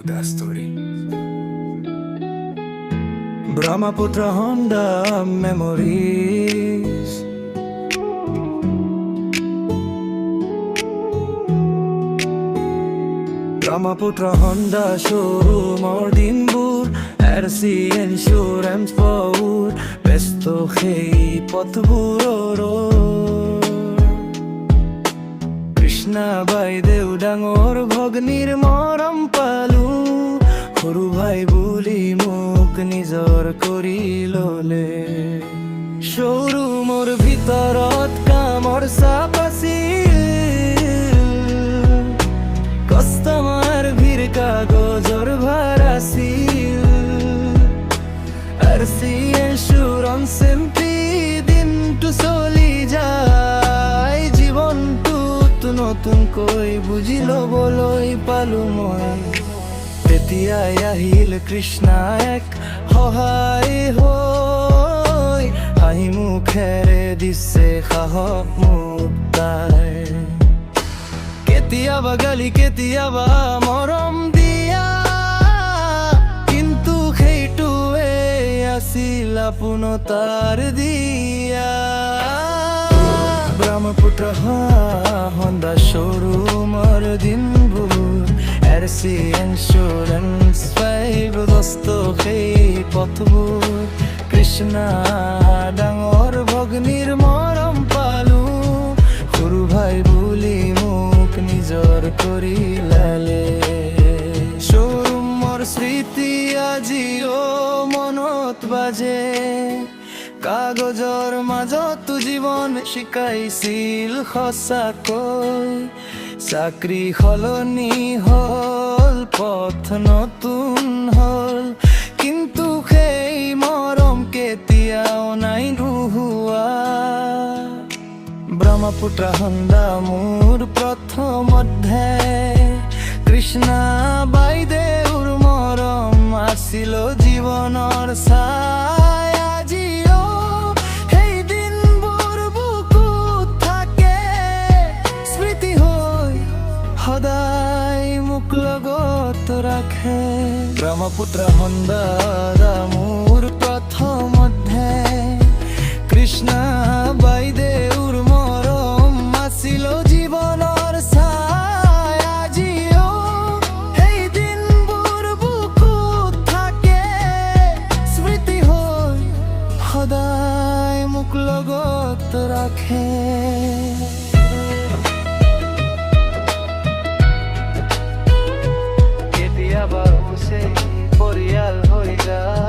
that story. Brahmaputra Honda memories. Brahmaputra Honda showroom or Dinbur RC Insurance Power Besto Khei Pothburo Krishna Bai Deu Dangor Bhognir Moram Palu Khuru Bhai Buli Muk Nizor Korilole Showroom or Bhitorot Kamor Sapasil Customer Bhir Kagozor Bharasil RC Insurance MP Din Tu Soli Jai Jibon Tu Notun Koi Bujilo Boloi Palumoy Tetia Yahil Krishna Ek Hohai Hoi Hai Mukhere Disse Khahok Muktai Ketiaba gali ketiaba morom dia Kintu kheitu e asila puno tar dia Brahmaputra Honda showroom or Dinbur RC Insurance 5 dosto khei pothbur Krishna dangor bhognir morom palu Khuru bhai buli নিজর করিলালে showroom মোর স্মৃতি আজিও মনত বাজে কাগজৰ মাজত জীৱন শিকাইছিল সঁচাকৈ চাকৰি সলনি হল পথ নতুন হল কিন্তু সেই মৰম কেতিয়াও নাই নোহোৱা Brahmaputra Honda মোৰ প্ৰথম অধ্যায় কৃষ্ণা বাই দেউৰ মৰম আছিল জীৱনৰ ছাই আজিও সেই দিনবোৰ বুকুত থাকে স্মৃতি হৈ সদায় মোক লগত ৰাখে Brahmaputra Honda মোৰ প্ৰথম অধ্যায় কৃষ্ণা বাই দেউৰ মৰম আছিল জীৱনৰ ছাই আজিও সেই দিনবোৰ বুকুত থাকে স্মৃতি হৈ সদায় মোক লগত ৰাখে কেতিয়াবা পৰিয়াল হৈ যায়